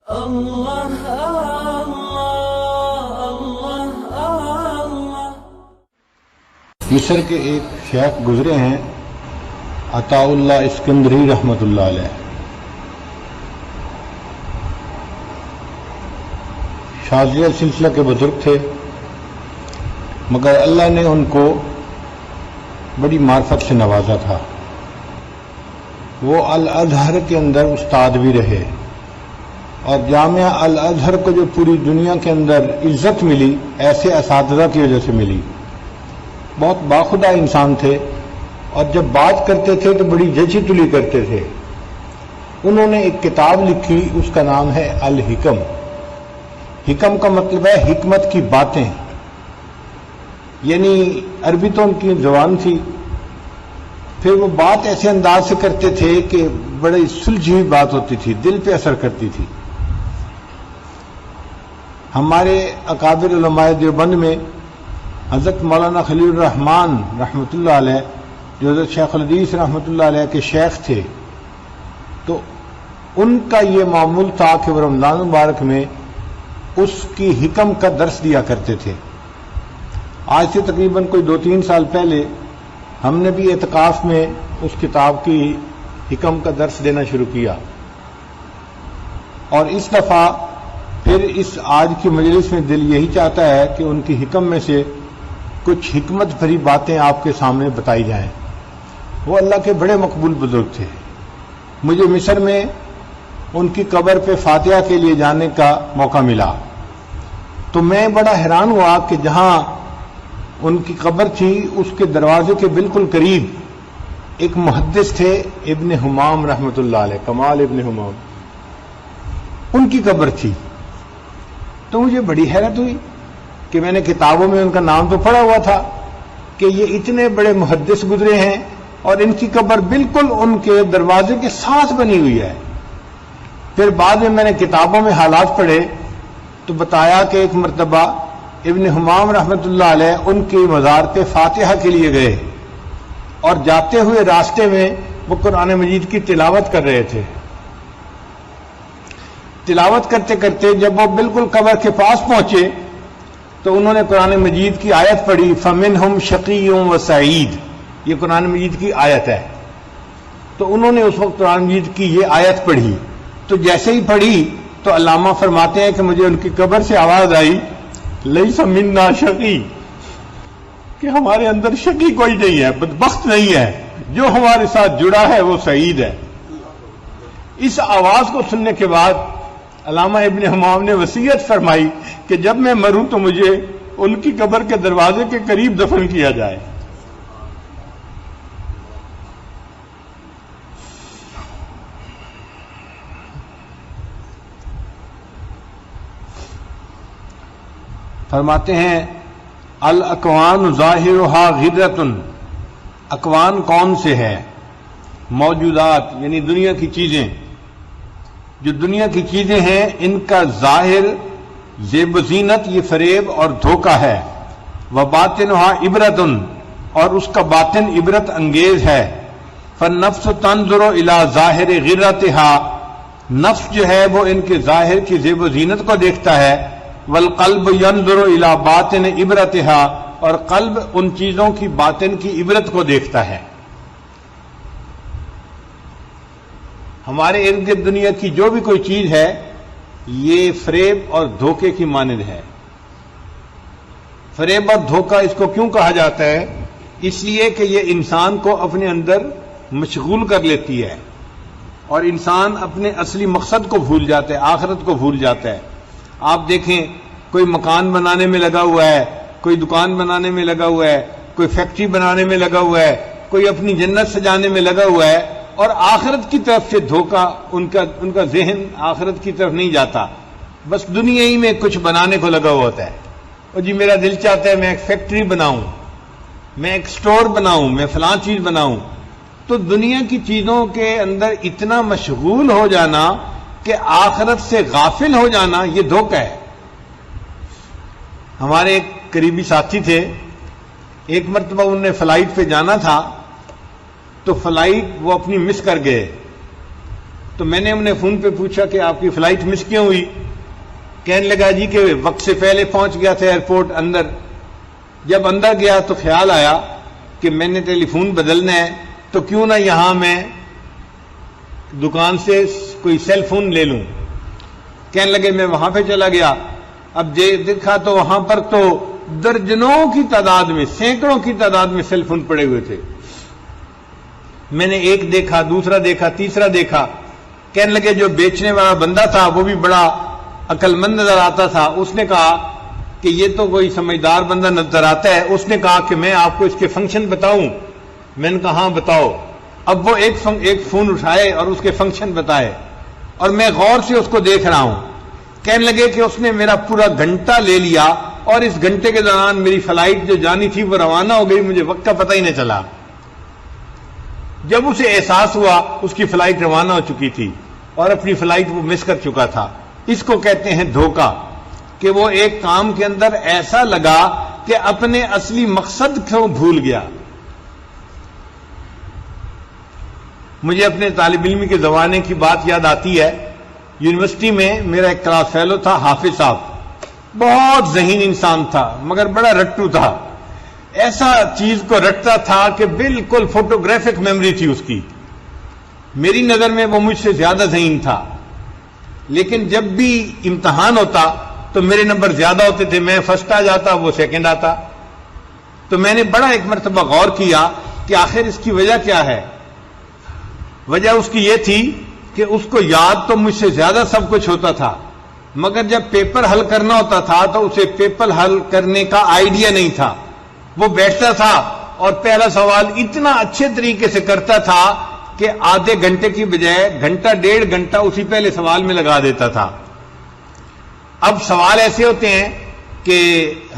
اللہ اللہ اللہ۔ مصر کے ایک شیخ گزرے ہیں عطاء اللہ اسکندری رحمۃ اللہ علیہ، شاذلیہ سلسلہ کے بزرگ تھے، مگر اللہ نے ان کو بڑی معرفت سے نوازا تھا۔ وہ الازہر کے اندر استاد بھی رہے، اور جامعہ الازہر کو جو پوری دنیا کے اندر عزت ملی ایسے اساتذہ کی وجہ سے ملی۔ بہت باخدا انسان تھے، اور جب بات کرتے تھے تو بڑی جچی تلی کرتے تھے۔ انہوں نے ایک کتاب لکھی، اس کا نام ہے الحکم۔ حکم کا مطلب ہے حکمت کی باتیں، یعنی عربی تو ان کی زبان تھی، پھر وہ بات ایسے انداز سے کرتے تھے کہ بڑی سلجھی ہوئی بات ہوتی تھی، دل پہ اثر کرتی تھی۔ ہمارے اکابر علماء دیوبند میں حضرت مولانا خلیل الرحمن رحمۃ اللہ علیہ، جو حضرت شیخ الحدیث رحمۃ اللہ علیہ کے شیخ تھے، تو ان کا یہ معمول تھا کہ وہ رمضان مبارک میں اس کی حکم کا درس دیا کرتے تھے۔ آج سے تقریباً کوئی 2-3 سال پہلے ہم نے بھی اعتکاف میں اس کتاب کی حکم کا درس دینا شروع کیا، اور اس دفعہ پھر اس آج کی مجلس میں دل یہی چاہتا ہے کہ ان کی حکم میں سے کچھ حکمت بھری باتیں آپ کے سامنے بتائی جائیں۔ وہ اللہ کے بڑے مقبول بزرگ تھے۔ مجھے مصر میں ان کی قبر پہ فاتحہ کے لیے جانے کا موقع ملا، تو میں بڑا حیران ہوا کہ جہاں ان کی قبر تھی اس کے دروازے کے بالکل قریب ایک محدث تھے، ابن حمام رحمۃ اللہ علیہ، کمال ابن حمام، ان کی قبر تھی۔ تو مجھے بڑی حیرت ہوئی کہ میں نے کتابوں میں ان کا نام تو پڑھا ہوا تھا کہ یہ اتنے بڑے محدث گزرے ہیں، اور ان کی قبر بالکل ان کے دروازے کے ساتھ بنی ہوئی ہے۔ پھر بعد میں نے کتابوں میں حالات پڑھے تو بتایا کہ ایک مرتبہ ابن حمام رحمۃ اللہ علیہ ان کی مزار پہ فاتحہ کے لیے گئے، اور جاتے ہوئے راستے میں وہ قرآن مجید کی تلاوت کر رہے تھے۔ تلاوت کرتے کرتے جب وہ بالکل قبر کے پاس پہنچے تو انہوں نے قرآن مجید کی آیت پڑھی، فَمِنْهُمْ شَقِيٌّ وَسَعِيدٌ، یہ قرآن مجید کی آیت ہے۔ تو انہوں نے اس وقت قرآن مجید کی یہ آیت پڑھی، تو جیسے ہی پڑھی تو علامہ فرماتے ہیں کہ مجھے ان کی قبر سے آواز آئی، لیس منا شقی، کہ ہمارے اندر شقی کوئی نہیں ہے، بدبخت نہیں ہے، جو ہمارے ساتھ جڑا ہے وہ سعید ہے۔ اس آواز کو سننے کے بعد علامہ ابن حمام نے وصیت فرمائی کہ جب میں مروں تو مجھے ان کی قبر کے دروازے کے قریب دفن کیا جائے۔ فرماتے ہیں الاکوان ظاہرها غرۃ، اکوان کون سے ہے؟ موجودات یعنی دنیا کی چیزیں، جو دنیا کی چیزیں ہیں ان کا ظاہر زیب و زینت یہ فریب اور دھوکہ ہے، وباطنها عبرۃ، اور اس کا باطن عبرت انگیز ہے۔ فالنفس تنظر الی ظاہر غرتها، نفس جو ہے وہ ان کے ظاہر کی زیب و زینت کو دیکھتا ہے، والقلب ينظر الى باطن عبرتها، اور قلب ان چیزوں کی باطن کی عبرت کو دیکھتا ہے۔ ہمارے ارد گرد دنیا کی جو بھی کوئی چیز ہے یہ فریب اور دھوکے کی مانند ہے۔ فریب اور دھوکہ اس کو کیوں کہا جاتا ہے؟ اس لیے کہ یہ انسان کو اپنے اندر مشغول کر لیتی ہے، اور انسان اپنے اصلی مقصد کو بھول جاتا ہے، آخرت کو بھول جاتا ہے۔ آپ دیکھیں کوئی مکان بنانے میں لگا ہوا ہے، کوئی دکان بنانے میں لگا ہوا ہے، کوئی فیکٹری بنانے میں لگا ہوا ہے، کوئی اپنی جنت سجانے میں لگا ہوا ہے، اور آخرت کی طرف سے دھوکہ، ان کا ذہن آخرت کی طرف نہیں جاتا، بس دنیا ہی میں کچھ بنانے کو لگا ہوا ہوتا ہے۔ اور جی میرا دل چاہتا ہے میں ایک فیکٹری بناؤں، میں ایک سٹور بناؤں، میں فلاں چیز بناؤں۔ تو دنیا کی چیزوں کے اندر اتنا مشغول ہو جانا کہ آخرت سے غافل ہو جانا یہ دھوکہ ہے۔ ہمارے ایک قریبی ساتھی تھے، ایک مرتبہ انہوں نے فلائٹ پہ جانا تھا، تو فلائٹ وہ اپنی مس کر گئے، تو میں نے انہیں فون پہ پوچھا کہ آپ کی فلائٹ مس کیوں ہوئی؟ کہنے لگا جی کہ وقت سے پہلے پہنچ گیا تھا ایئرپورٹ اندر. جب اندر گیا تو خیال آیا کہ میں نے ٹیلی فون بدلنا ہے تو کیوں نہ یہاں میں دکان سے کوئی سیل فون لے لوں. کہنے لگے میں وہاں پہ چلا گیا. اب دیکھا تو وہاں پر تو درجنوں کی تعداد میں، سینکڑوں کی تعداد میں سیل فون پڑے ہوئے تھے. میں نے ایک دیکھا، دوسرا دیکھا، تیسرا دیکھا. کہنے لگے جو بیچنے والا بندہ تھا وہ بھی بڑا عقل مند نظر آتا تھا. اس نے کہا کہ یہ تو کوئی سمجھدار بندہ نظر آتا ہے. اس نے کہا کہ میں آپ کو اس کے فنکشن بتاؤں. میں نے کہا ہاں بتاؤ. اب وہ ایک فون اٹھائے اور اس کے فنکشن بتائے اور میں غور سے اس کو دیکھ رہا ہوں. کہنے لگے کہ اس نے میرا پورا گھنٹہ لے لیا اور اس گھنٹے کے دوران میری فلائٹ جو جانی تھی وہ روانہ ہو گئی، مجھے وقت کا پتہ ہی نہیں چلا. جب اسے احساس ہوا اس کی فلائٹ روانہ ہو چکی تھی اور اپنی فلائٹ وہ مس کر چکا تھا. اس کو کہتے ہیں دھوکہ، کہ وہ ایک کام کے اندر ایسا لگا کہ اپنے اصلی مقصد کو بھول گیا. مجھے اپنے طالب علمی کے زمانے کی بات یاد آتی ہے. یونیورسٹی میں میرا ایک کلاس فیلو تھا حافظ صاحب. بہت ذہین انسان تھا مگر بڑا رٹو تھا. ایسا چیز کو رٹتا تھا کہ بالکل فوٹوگرافک میموری تھی اس کی. میری نظر میں وہ مجھ سے زیادہ ذہین تھا، لیکن جب بھی امتحان ہوتا تو میرے نمبر زیادہ ہوتے تھے. میں فرسٹ آ جاتا، وہ سیکنڈ آتا. تو میں نے بڑا ایک مرتبہ غور کیا کہ آخر اس کی وجہ کیا ہے. وجہ اس کی یہ تھی کہ اس کو یاد تو مجھ سے زیادہ سب کچھ ہوتا تھا، مگر جب پیپر حل کرنا ہوتا تھا تو اسے پیپر حل کرنے کا آئیڈیا نہیں تھا. وہ بیٹھتا تھا اور پہلا سوال اتنا اچھے طریقے سے کرتا تھا کہ آدھے گھنٹے کی بجائے گھنٹہ ڈیڑھ گھنٹہ اسی پہلے سوال میں لگا دیتا تھا. اب سوال ایسے ہوتے ہیں کہ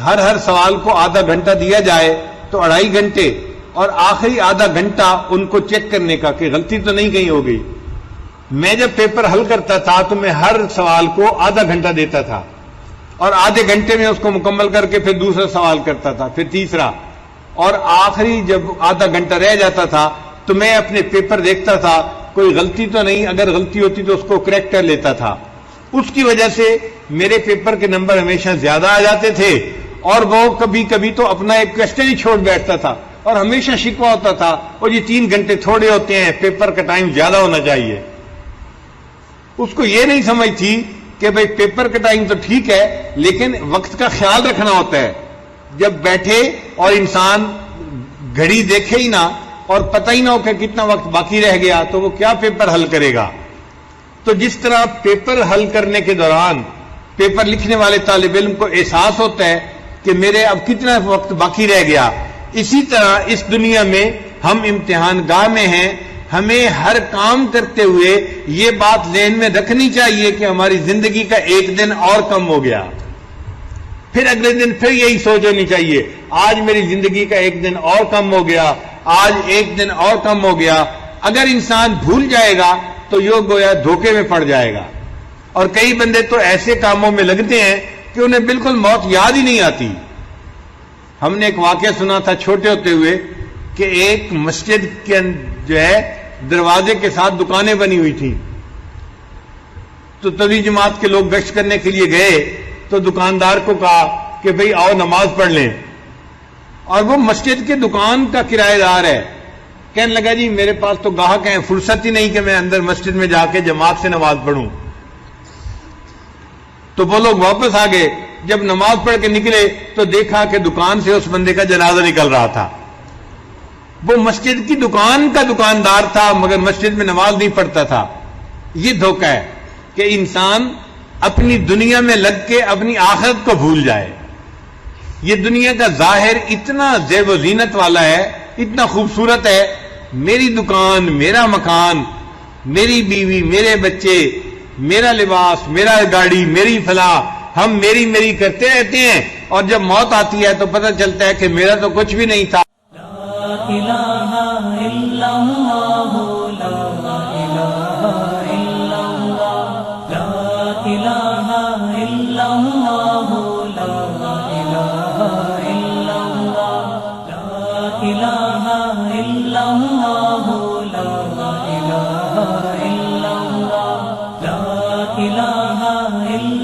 ہر سوال کو آدھا گھنٹہ دیا جائے تو 2.5 گھنٹے، اور آخری آدھا گھنٹہ ان کو چیک کرنے کا کہ غلطی تو نہیں کہیں ہو گئی. میں جب پیپر حل کرتا تھا تو میں ہر سوال کو آدھا گھنٹہ دیتا تھا اور آدھے گھنٹے میں اس کو مکمل کر کے پھر دوسرا سوال کرتا تھا، پھر تیسرا، اور آخری جب آدھا گھنٹہ رہ جاتا تھا تو میں اپنے پیپر دیکھتا تھا کوئی غلطی تو نہیں. اگر غلطی ہوتی تو اس کو کریکٹ کر لیتا تھا. اس کی وجہ سے میرے پیپر کے نمبر ہمیشہ زیادہ آ جاتے تھے. اور وہ کبھی کبھی تو اپنا ایک کوسچن ہی چھوڑ بیٹھتا تھا اور ہمیشہ شکوہ ہوتا تھا اور یہ 3 گھنٹے تھوڑے ہوتے ہیں، پیپر کا ٹائم زیادہ ہونا چاہیے. اس کو یہ نہیں سمجھ تھی کہ بھئی پیپر کا ٹائم تو ٹھیک ہے لیکن وقت کا خیال رکھنا ہوتا ہے. جب بیٹھے اور انسان گھڑی دیکھے ہی نہ اور پتہ ہی نہ ہو کہ کتنا وقت باقی رہ گیا تو وہ کیا پیپر حل کرے گا. تو جس طرح پیپر حل کرنے کے دوران پیپر لکھنے والے طالب علم کو احساس ہوتا ہے کہ میرے اب کتنا وقت باقی رہ گیا، اسی طرح اس دنیا میں ہم امتحان گاہ میں ہیں. ہمیں ہر کام کرتے ہوئے یہ بات ذہن میں رکھنی چاہیے کہ ہماری زندگی کا ایک دن اور کم ہو گیا. پھر اگلے دن پھر یہی سوچ ہونی چاہیے آج میری زندگی کا ایک دن اور کم ہو گیا، آج ایک دن اور کم ہو گیا. اگر انسان بھول جائے گا تو یہ گویا دھوکے میں پڑ جائے گا. اور کئی بندے تو ایسے کاموں میں لگتے ہیں کہ انہیں بالکل موت یاد ہی نہیں آتی. ہم نے ایک واقعہ سنا تھا چھوٹے ہوتے ہوئے کہ ایک مسجد کے جو ہے دروازے کے ساتھ دکانیں بنی ہوئی تھیں. تو تبلیغ جماعت کے لوگ گشت کرنے کے لیے گئے تو دکاندار کو کہا کہ بھئی آؤ نماز پڑھ لیں. اور وہ مسجد کے دکان کا کرایہ دار ہے. کہنے لگا جی میرے پاس تو گاہک ہیں، فرصت ہی نہیں کہ میں اندر مسجد میں جا کے جماعت سے نماز پڑھوں. تو وہ لوگ واپس آ گئے. جب نماز پڑھ کے نکلے تو دیکھا کہ دکان سے اس بندے کا جنازہ نکل رہا تھا. وہ مسجد کی دکان کا دکاندار تھا مگر مسجد میں نماز نہیں پڑھتا تھا. یہ دھوکہ ہے کہ انسان اپنی دنیا میں لگ کے اپنی آخرت کو بھول جائے. یہ دنیا کا ظاہر اتنا زیب و زینت والا ہے، اتنا خوبصورت ہے. میری دکان، میرا مکان، میری بیوی، میرے بچے، میرا لباس، میرا گاڑی، میری فلاں، ہم میری میری کرتے رہتے ہیں اور جب موت آتی ہے تو پتہ چلتا ہے کہ میرا تو کچھ بھی نہیں تھا. لا الہ الا اللہ، لا الہ الا اللہ، لا الہ الا اللہ، لا الہ الا اللہ، لا الہ الا اللہ، لا الہ الا اللہ. إلا